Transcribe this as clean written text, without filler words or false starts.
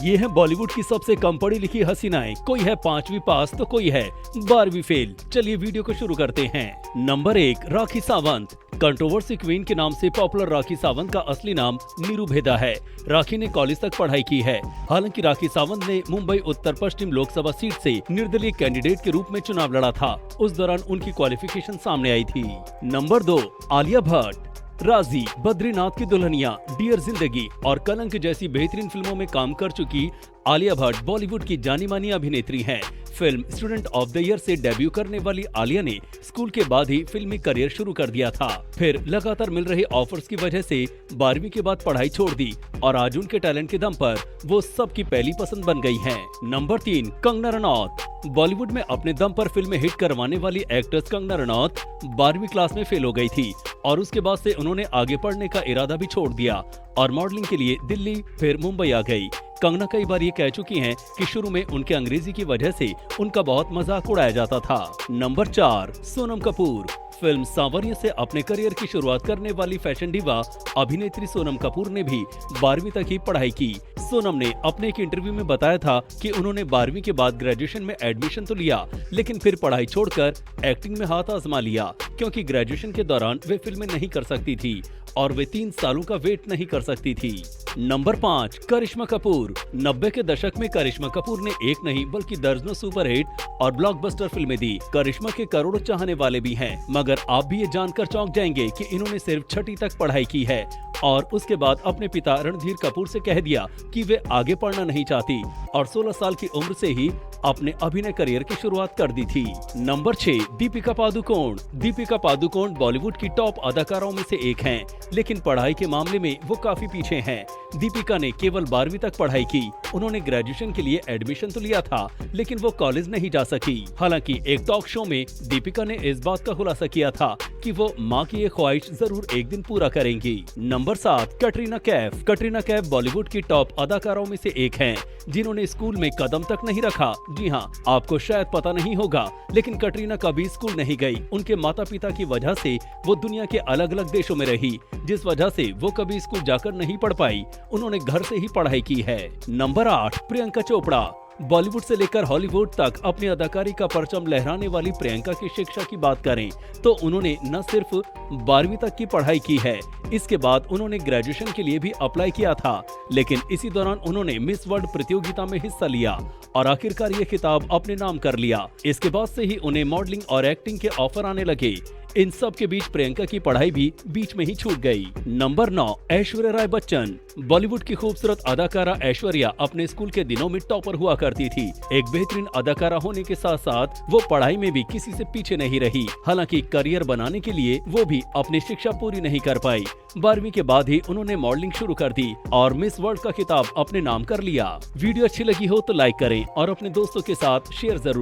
ये है बॉलीवुड की सबसे कम पढ़ी लिखी हसीनाएं। कोई है 5वीं पास तो कोई है 12वीं फेल। चलिए वीडियो को शुरू करते हैं। Number 1, Rakhi Sawant. Controversy queen के नाम से पॉपुलर राखी सावंत का असली नाम नीरू भेदा है। राखी ने कॉलेज तक पढ़ाई की है। हालांकि राखी सावंत ने मुंबई उत्तर पश्चिम लोकसभा सीट से निर्दलीय कैंडिडेट के रूप में चुनाव लड़ा था। उस दौरान उनकी क्वालिफिकेशन सामने आई थी। नंबर 2, आलिया भट्ट। राजी, बद्रीनाथ की दुल्हनिया, डियर जिंदगी और कलंक जैसी बेहतरीन फिल्मों में काम कर चुकी आलिया भट्ट बॉलीवुड की जानी मानी अभिनेत्री हैं। Film student of the year से डेब्यू करने वाली आलिया ने स्कूल के बाद ही फिल्मी करियर शुरू कर दिया था। फिर लगातार मिल रहे ऑफर्स की वजह से 12वीं के बाद पढ़ाई छोड़ दी और आज उनके टैलेंट के दम पर वो सबकी पहली पसंद बन गई हैं। नंबर 3, कंगना रनौत। बॉलीवुड में अपने दम पर फिल्में हिट करवाने वाली एक्ट्रेस कंगना रनौत 12वीं क्लास में फेल हो गई थी और उसके बाद से उन्होंने आगे पढ़ने का इरादा भी छोड़ दिया और मॉडलिंग के लिए दिल्ली फिर मुंबई आ गई। कंगना कई बार ये कह चुकी हैं कि शुरू में उनके अंग्रेजी की वजह से उनका बहुत मजाक उड़ाया जाता था। नंबर 4, सोनम कपूर। फिल्म सांवरिया से अपने करियर की शुरुआत करने वाली फैशन डिवा अभिनेत्री सोनम कपूर ने भी 12वीं तक ही पढ़ाई की। सोनम ने अपने एक इंटरव्यू में बताया था कि उन्होंने 12वीं के बाद ग्रेजुएशन में एडमिशन तो लिया, लेकिन फिर पढ़ाई छोड़कर एक्टिंग में हाथ आजमा लिया, क्योंकि ग्रेजुएशन के दौरान वे फिल्में नहीं कर सकती थी और वे 3 सालों का वेट नहीं कर सकती थी। नंबर 5, करिश्मा कपूर। 90 के दशक में करिश्मा कपूर ने एक नहीं बल्कि दर्जनों सुपरहिट और ब्लॉकबस्टर फिल्में दी। करिश्मा के करोड़ों चाहने वाले भी हैं, मगर आप भी ये जानकर चौंक जाएंगे कि इन्होंने सिर्फ 6वीं तक पढ़ाई की है और उसके बाद अपने पिता रणधीर कपूर से कह दिया कि वे आगे पढ़ना नहीं चाहती और 16 साल की उम्र से ही अपने अभिनय करियर की शुरुआत कर दी थी। नंबर 6, दीपिका पादुकोण। दीपिका पादुकोण बॉलीवुड की टॉप अदाकाराओं में से एक हैं, लेकिन पढ़ाई के मामले में वो काफी पीछे हैं। दीपिका ने केवल 12वीं तक पढ़ाई की। उन्होंने ग्रेजुएशन के लिए एडमिशन तो लिया था, लेकिन वो कॉलेज नहीं जा सकी। हालांकि एक टॉक शो में दीपिका ने इस बात का खुलासा किया था कि वो माँ की ये ख्वाहिश जरूर एक दिन पूरा करेंगी। नंबर 7, कटरीना कैफ। कटरीना कैफ बॉलीवुड की टॉप अदाकाराओं में से एक हैं, जिन्होंने स्कूल में कदम तक नहीं रखा। जी हाँ, आपको शायद पता नहीं होगा, लेकिन कटरीना कभी स्कूल नहीं गई। उनके माता पिता की वजह से वो दुनिया के अलग अलग देशों में रही, जिस वजह से वो कभी स्कूल जाकर नहीं पढ़ पाई। उन्होंने घर से ही पढ़ाई की है। नंबर 8, प्रियंका चोपड़ा। बॉलीवुड से लेकर हॉलीवुड तक अपनी अदाकारी का परचम लहराने वाली प्रियंका की शिक्षा की बात करें तो उन्होंने न सिर्फ 12वीं तक की पढ़ाई की है, इसके बाद उन्होंने ग्रेजुएशन के लिए भी अप्लाई किया था, लेकिन इसी दौरान उन्होंने मिस वर्ल्ड प्रतियोगिता में हिस्सा लिया और आखिरकार ये खिताब अपने नाम कर लिया। इसके बाद से ही उन्हें मॉडलिंग और एक्टिंग के ऑफर आने लगे। इन सब के बीच प्रियंका की पढ़ाई भी बीच में ही छूट गई। नंबर 9, ऐश्वर्या राय बच्चन। बॉलीवुड की खूबसूरत अदाकारा ऐश्वर्या अपने स्कूल के दिनों में टॉपर हुआ करती थी। एक बेहतरीन अदाकारा होने के साथ साथ वो पढ़ाई में भी किसी से पीछे नहीं रही। हालांकि करियर बनाने के लिए वो भी अपनी शिक्षा पूरी नहीं कर पाई। 12वीं के बाद ही उन्होंने मॉडलिंग शुरू कर दी और मिस वर्ल्ड का खिताब अपने नाम कर लिया। वीडियो अच्छी लगी हो तो लाइक करें और अपने दोस्तों के साथ शेयर जरूर